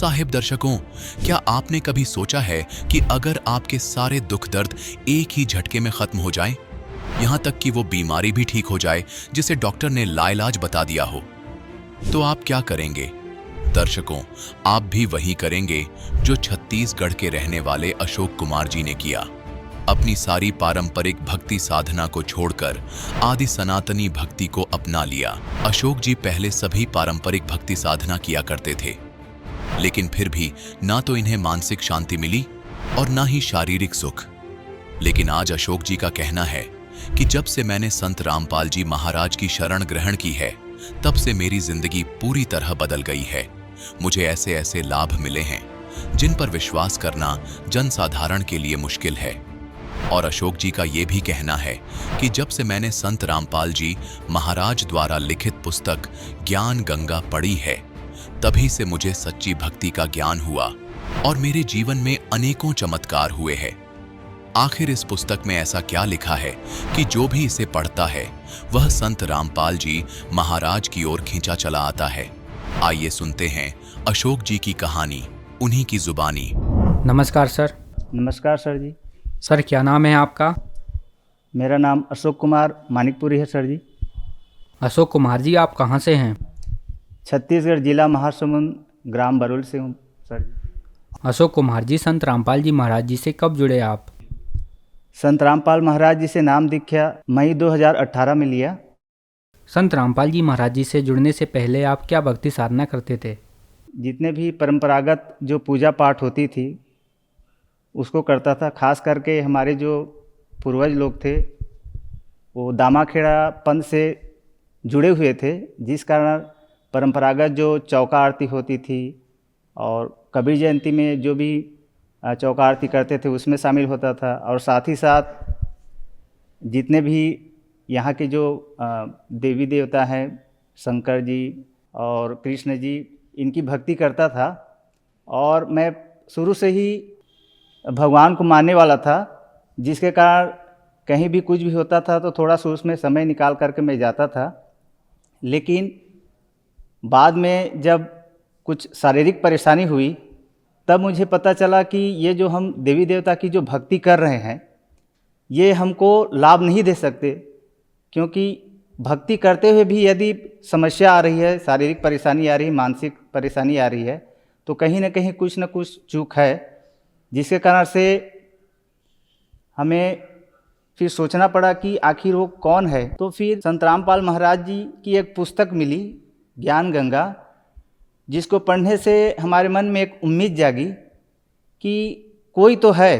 साहिब दर्शकों, क्या आपने कभी सोचा है कि अगर आपके सारे दुख दर्द एक ही झटके में खत्म हो जाएं, यहां तक कि वो बीमारी भी ठीक हो जाए जिसे डॉक्टर ने लाइलाज बता दिया हो, तो आप क्या करेंगे? दर्शकों, आप भी वही करेंगे जो छत्तीसगढ़ के रहने वाले अशोक कुमार जी ने किया। अपनी सारी पारंपरिक भक्ति साधना को छोड़कर आदि सनातनी भक्ति को अपना लिया। अशोक जी पहले सभी पारंपरिक भक्ति साधना किया करते थे, लेकिन फिर भी ना तो इन्हें मानसिक शांति मिली और ना ही शारीरिक सुख। लेकिन आज अशोक जी का कहना है कि जब से मैंने संत रामपाल जी महाराज की शरण ग्रहण की है, तब से मेरी जिंदगी पूरी तरह बदल गई है। मुझे ऐसे ऐसे लाभ मिले हैं जिन पर विश्वास करना जनसाधारण के लिए मुश्किल है। और अशोक जी का यह भी कहना है कि जब से मैंने संत रामपाल जी महाराज द्वारा लिखित पुस्तक ज्ञान गंगा पढ़ी है, तभी से मुझे सच्ची भक्ति का ज्ञान हुआ और मेरे जीवन में अनेकों चमत्कार हुए हैं। आखिर इस पुस्तक में ऐसा क्या लिखा है कि जो भी इसे पढ़ता है वह संत रामपाल जी महाराज की ओर खींचा चला आता है। आइए सुनते हैं अशोक जी की कहानी, उन्हीं की जुबानी। नमस्कार सर। नमस्कार सर जी। सर क्या नाम है आपका? मेरा नाम अशोक कुमार मानिकपुरी है सर जी। अशोक कुमार जी, आप कहाँ से हैं? छत्तीसगढ़ जिला महासमुंद, ग्राम बरुल से हूँ सर जी। अशोक कुमार जी, संत रामपाल जी महाराज जी से कब जुड़े आप? संत रामपाल महाराज जी से नाम दीक्षा मई 2018 में लिया। संत रामपाल जी महाराज जी से जुड़ने से पहले आप क्या भक्ति साधना करते थे? जितने भी परंपरागत जो पूजा पाठ होती थी उसको करता था। खास करके हमारे जो पूर्वज लोग थे वो दामाखेड़ा पंथ से जुड़े हुए थे, जिस कारण परंपरागत जो चौका आरती होती थी और कबीर जयंती में जो भी चौका आरती करते थे उसमें शामिल होता था। और साथ ही साथ जितने भी यहाँ के जो देवी देवता हैं, शंकर जी और कृष्ण जी, इनकी भक्ति करता था। और मैं शुरू से ही भगवान को मानने वाला था, जिसके कारण कहीं भी कुछ भी होता था तो थोड़ा सा उसमें समय निकाल करके मैं जाता था। लेकिन बाद में जब कुछ शारीरिक परेशानी हुई तब मुझे पता चला कि ये जो हम देवी देवता की जो भक्ति कर रहे हैं ये हमको लाभ नहीं दे सकते, क्योंकि भक्ति करते हुए भी यदि समस्या आ रही है, शारीरिक परेशानी आ रही है, मानसिक परेशानी आ रही है, तो कहीं ना कहीं कुछ न कुछ चूक है, जिसके कारण से हमें फिर सोचना पड़ा कि आखिर वो कौन है। तो फिर संत रामपाल महाराज जी की एक पुस्तक मिली, ज्ञान गंगा, जिसको पढ़ने से हमारे मन में एक उम्मीद जागी कि कोई तो है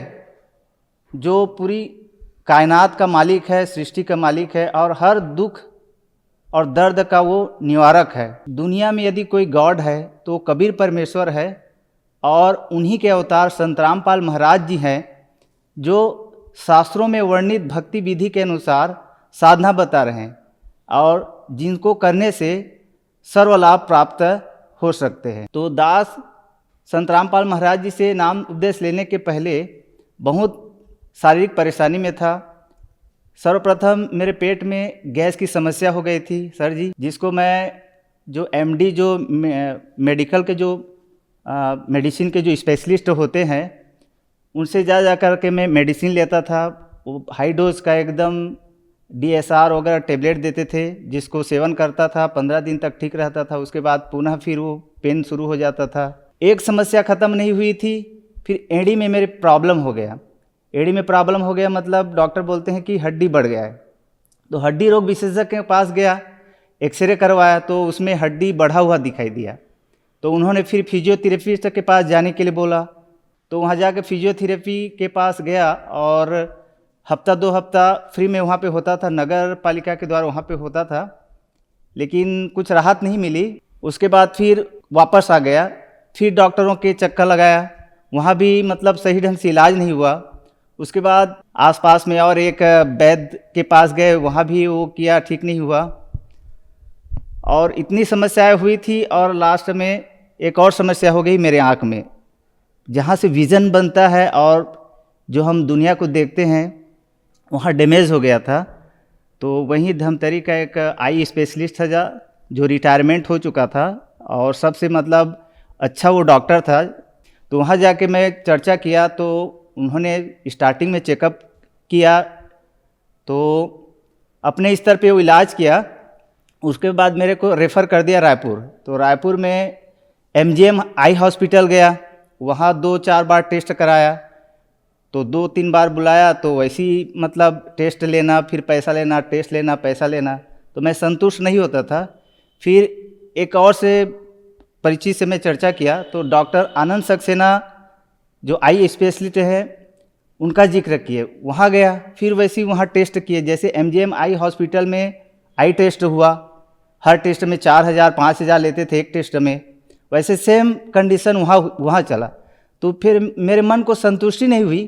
जो पूरी कायनात का मालिक है, सृष्टि का मालिक है और हर दुख और दर्द का वो निवारक है। दुनिया में यदि कोई गॉड है तो कबीर परमेश्वर है और उन्हीं के अवतार संत रामपाल महाराज जी हैं, जो शास्त्रों में वर्णित भक्ति विधि के अनुसार साधना बता रहे हैं और जिनको करने से सर्वलाभ प्राप्त हो सकते हैं। तो दास संत रामपाल महाराज जी से नाम उपदेश लेने के पहले बहुत शारीरिक परेशानी में था। सर्वप्रथम मेरे पेट में गैस की समस्या हो गई थी सर जी, जिसको मैं जो एमडी जो मेडिकल के जो मेडिसिन के जो स्पेशलिस्ट होते हैं उनसे जा कर के मैं मेडिसिन लेता था। वो हाई डोज का एकदम DSR वगैरह टेबलेट देते थे, जिसको सेवन करता था, 15 दिन तक ठीक रहता था। उसके बाद पुनः फिर वो पेन शुरू हो जाता था। एक समस्या ख़त्म नहीं हुई थी, फिर एड़ी में मेरे प्रॉब्लम हो गया। एड़ी में प्रॉब्लम हो गया मतलब डॉक्टर बोलते हैं कि हड्डी बढ़ गया है। तो हड्डी रोग विशेषज्ञ के पास गया, एक्सरे करवाया तो उसमें हड्डी बढ़ा हुआ दिखाई दिया। तो उन्होंने फिर फिजियोथेरेपिस्ट के पास जाने के लिए बोला। तो वहाँ जाकर फिजियोथेरेपी के पास गया और हफ्ता 2 हफ्ता फ्री में वहाँ पे होता था, नगर पालिका के द्वारा वहाँ पे होता था, लेकिन कुछ राहत नहीं मिली। उसके बाद फिर वापस आ गया, फिर डॉक्टरों के चक्कर लगाया, वहाँ भी मतलब सही ढंग से इलाज नहीं हुआ। उसके बाद आसपास में और एक वैद्य के पास गए, वहाँ भी वो किया, ठीक नहीं हुआ। और इतनी समस्याएं हुई थी और लास्ट में एक और समस्या हो गई मेरे आँख में, जहाँ से विज़न बनता है और जो हम दुनिया को देखते हैं वहाँ डैमेज हो गया था। तो वहीं धमतरी का एक आई स्पेशलिस्ट था जो रिटायरमेंट हो चुका था और सबसे मतलब अच्छा वो डॉक्टर था। तो वहाँ जाके मैं चर्चा किया तो उन्होंने स्टार्टिंग में चेकअप किया, तो अपने स्तर पे वो इलाज किया। उसके बाद मेरे को रेफ़र कर दिया रायपुर। तो रायपुर में MGM आई हॉस्पिटल गया, वहाँ 2-4 बार टेस्ट कराया। तो 2-3 बार बुलाया तो वैसे ही मतलब टेस्ट लेना, फिर पैसा लेना, टेस्ट लेना, पैसा लेना, तो मैं संतुष्ट नहीं होता था। फिर एक और से परिचित से मैं चर्चा किया तो डॉक्टर आनंद सक्सेना जो आई स्पेशलिस्ट है उनका जिक्र किए, वहाँ गया। फिर वैसे ही वहाँ टेस्ट किए, जैसे MGM आई हॉस्पिटल में आई टेस्ट हुआ, हर टेस्ट में 4,000-5,000 लेते थे एक टेस्ट में, वैसे सेम कंडीशन वहाँ चला। तो फिर मेरे मन को संतुष्टि नहीं हुई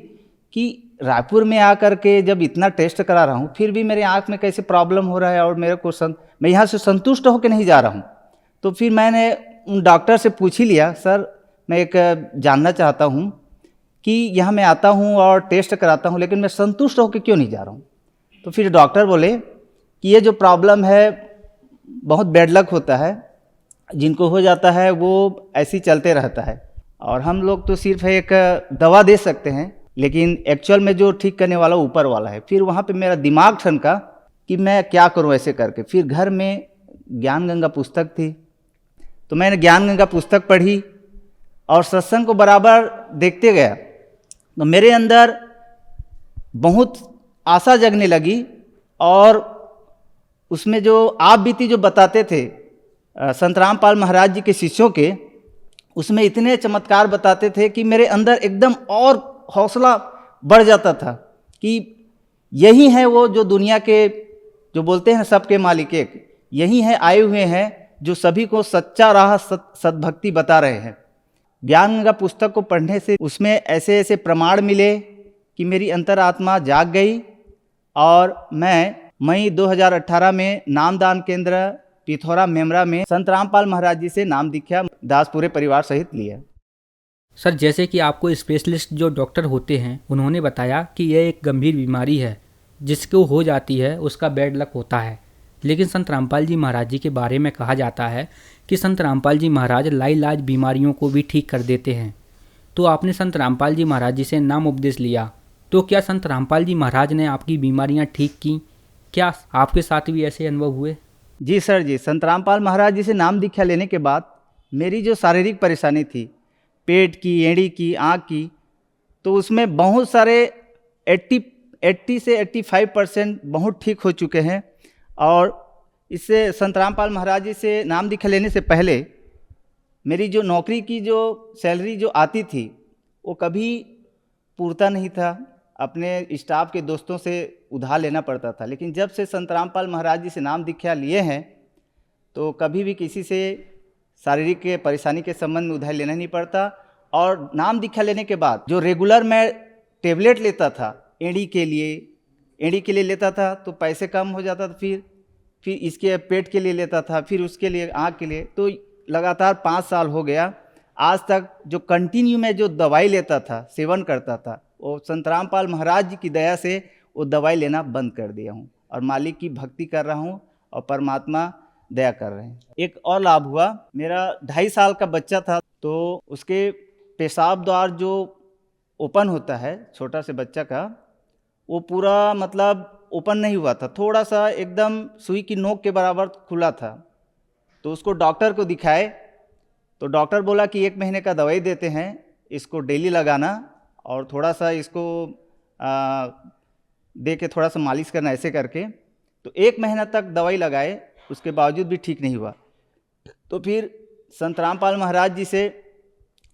कि रायपुर में आकर के जब इतना टेस्ट करा रहा हूँ फिर भी मेरे आँख में कैसे प्रॉब्लम हो रहा है और मेरे को मैं यहाँ से संतुष्ट होकर नहीं जा रहा हूँ। तो फिर मैंने उन डॉक्टर से पूछ ही लिया, सर मैं एक जानना चाहता हूँ कि यहाँ मैं आता हूँ और टेस्ट कराता हूँ लेकिन मैं संतुष्ट होकर क्यों नहीं जा रहा हूँ। तो फिर डॉक्टर बोले कि ये जो प्रॉब्लम है बहुत बैड लक होता है, जिनको हो जाता है वो ऐसे ही चलते रहता है, और हम लोग तो सिर्फ एक दवा दे सकते हैं, लेकिन एक्चुअल में जो ठीक करने वाला ऊपर वाला है। फिर वहाँ पे मेरा दिमाग ठनका कि मैं क्या करूँ ऐसे करके। फिर घर में ज्ञान गंगा पुस्तक थी, तो मैंने ज्ञान गंगा पुस्तक पढ़ी और सत्संग को बराबर देखते गया। तो मेरे अंदर बहुत आशा जगने लगी, और उसमें जो आप बीती जो बताते थे संत रामपाल महाराज जी के शिष्यों के, उसमें इतने चमत्कार बताते थे कि मेरे अंदर एकदम और हौसला बढ़ जाता था कि यही है वो जो दुनिया के जो बोलते हैं सबके मालिक एक, यही है आए हुए हैं जो सभी को सच्चा राह सद्भक्ति बता रहे हैं। ज्ञान गंगा पुस्तक को पढ़ने से उसमें ऐसे ऐसे प्रमाण मिले कि मेरी अंतरात्मा जाग गई, और मैं मई 2018 में नामदान केंद्र पिथौरा मेमरा में संत रामपाल महाराज जी से नाम दीक्षा दास पूरे परिवार सहित लिया। सर, जैसे कि आपको स्पेशलिस्ट जो डॉक्टर होते हैं उन्होंने बताया कि यह एक गंभीर बीमारी है, जिसको हो जाती है उसका बैड लक होता है, लेकिन संत रामपाल जी महाराज जी के बारे में कहा जाता है कि संत रामपाल जी महाराज लाइलाज बीमारियों को भी ठीक कर देते हैं। तो आपने संत रामपाल जी महाराज जी से नाम उपदेश लिया, तो क्या संत रामपाल जी महाराज ने आपकी बीमारियां ठीक की? क्या आपके साथ भी ऐसे अनुभव हुए? जी सर जी, संत रामपाल महाराज जी से नाम दीक्षा लेने के बाद मेरी जो शारीरिक परेशानी थी, पेट की, एड़ी की, आँख की, तो उसमें बहुत सारे 80 से 85% बहुत ठीक हो चुके हैं। और इससे संत रामपाल महाराज जी से नाम दीक्षा लेने से पहले मेरी जो नौकरी की जो सैलरी जो आती थी वो कभी पूरता नहीं था, अपने स्टाफ के दोस्तों से उधार लेना पड़ता था। लेकिन जब से संत रामपाल महाराज जी से नाम दीक्षा लिए हैं तो कभी भी किसी से शारीरिक के परेशानी के संबंध में उधार लेना नहीं पड़ता। और नाम दीक्षा लेने के बाद जो रेगुलर मैं टेबलेट लेता था एड़ी के लिए लेता था तो पैसे कम हो जाता था, फिर इसके पेट के लिए लेता था, फिर उसके लिए आँख के लिए, तो लगातार 5 साल हो गया। आज तक जो कंटिन्यू में जो दवाई लेता था, सेवन करता था, वो संत रामपाल महाराज जी की दया से वो दवाई लेना बंद कर दिया हूँ और मालिक की भक्ति कर रहा हूँ और परमात्मा दया कर रहे हैं। एक और लाभ हुआ, मेरा 2.5 साल का बच्चा था तो उसके पेशाब द्वार जो ओपन होता है छोटा से बच्चा का, वो पूरा मतलब ओपन नहीं हुआ था, थोड़ा सा एकदम सुई की नोक के बराबर खुला था। तो उसको डॉक्टर को दिखाए तो डॉक्टर बोला कि 1 महीने का दवाई देते हैं, इसको डेली लगाना और थोड़ा सा इसको दे के थोड़ा सा मालिश करना ऐसे करके। तो 1 महीना तक दवाई लगाए, उसके बावजूद भी ठीक नहीं हुआ। तो फिर संत रामपाल महाराज जी से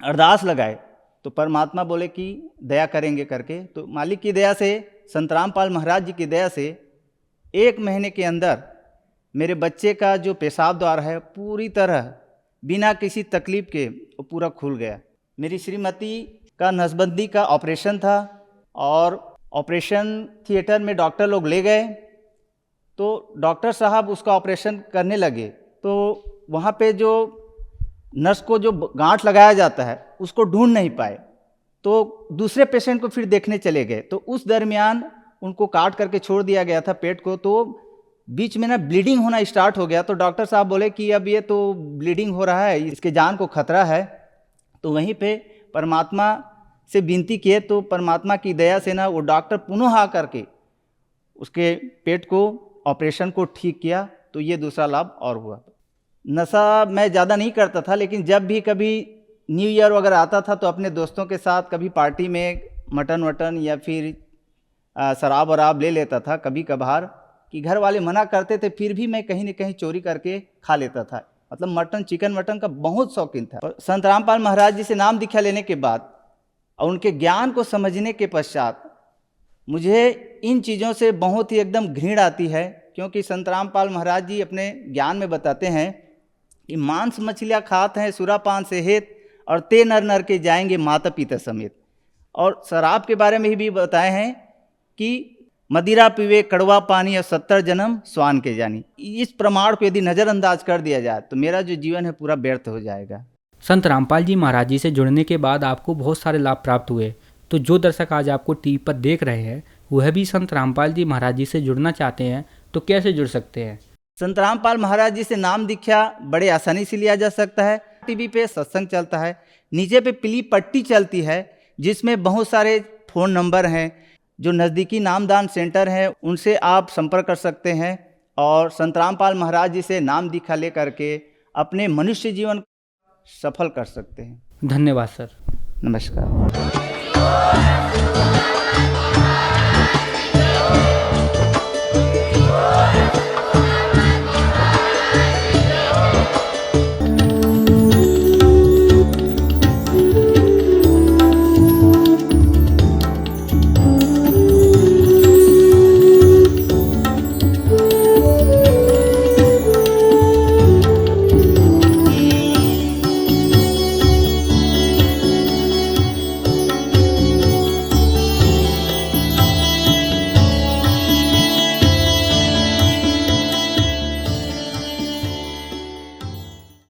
अरदास लगाए तो परमात्मा बोले कि दया करेंगे करके। तो मालिक की दया से, संत रामपाल महाराज जी की दया से 1 महीने के अंदर मेरे बच्चे का जो पेशाब द्वार है पूरी तरह बिना किसी तकलीफ के वो पूरा खुल गया। मेरी श्रीमती का नसबंदी का ऑपरेशन था और ऑपरेशन थिएटर में डॉक्टर लोग ले गए तो डॉक्टर साहब उसका ऑपरेशन करने लगे तो वहाँ पे जो नर्स को जो गांठ लगाया जाता है उसको ढूंढ नहीं पाए, तो दूसरे पेशेंट को फिर देखने चले गए। तो उस दरमियान उनको काट करके छोड़ दिया गया था पेट को, तो बीच में ना ब्लीडिंग होना स्टार्ट हो गया। तो डॉक्टर साहब बोले कि अब ये तो ब्लीडिंग हो रहा है, इसके जान को खतरा है, तो वहीं पे परमात्मा से विनती किए तो परमात्मा की दया से ना वो डॉक्टर पुनः आ करके उसके पेट को ऑपरेशन को ठीक किया। तो ये दूसरा लाभ और हुआ। नशा मैं ज़्यादा नहीं करता था, लेकिन जब भी कभी न्यू ईयर वगैरह आता था तो अपने दोस्तों के साथ कभी पार्टी में मटन वटन या फिर शराब वराब ले लेता था कभी कभार, कि घर वाले मना करते थे फिर भी मैं कहीं न कहीं चोरी करके खा लेता था। मतलब मटन चिकन मटन का बहुत शौकीन था। और संत रामपाल महाराज जी से नाम दीक्षा लेने के बाद और उनके ज्ञान को समझने के पश्चात मुझे इन चीज़ों से बहुत ही एकदम घृणा आती है, क्योंकि संत रामपाल महाराज जी अपने ज्ञान में बताते हैं कि मांस मछलियाँ खाते हैं सुरापान से हेत और ते नर नर के जाएंगे माता पिता समेत। और शराब के बारे में भी बताए हैं कि मदिरा पीवे कड़वा पानी और 70 जन्म स्वान के जानी। इस प्रमाण को यदि नज़रअंदाज कर दिया जाए तो मेरा जो जीवन है पूरा व्यर्थ हो जाएगा। संत रामपाल जी महाराज जी से जुड़ने के बाद आपको बहुत सारे लाभ प्राप्त हुए। तो जो दर्शक आज आपको टीवी पर देख रहे हैं वह भी संत रामपाल जी महाराज जी से जुड़ना चाहते हैं तो कैसे जुड़ सकते हैं? संत रामपाल महाराज जी से नाम दीक्षा बड़े आसानी से लिया जा सकता है। टीवी पे सत्संग चलता है, नीचे पे पीली पट्टी चलती है जिसमें बहुत सारे फ़ोन नंबर हैं। जो नज़दीकी नामदान सेंटर हैं उनसे आप संपर्क कर सकते हैं और संत रामपाल महाराज जी से नाम दीक्षा ले करके अपने मनुष्य जीवन सफल कर सकते हैं। धन्यवाद सर। नमस्कार।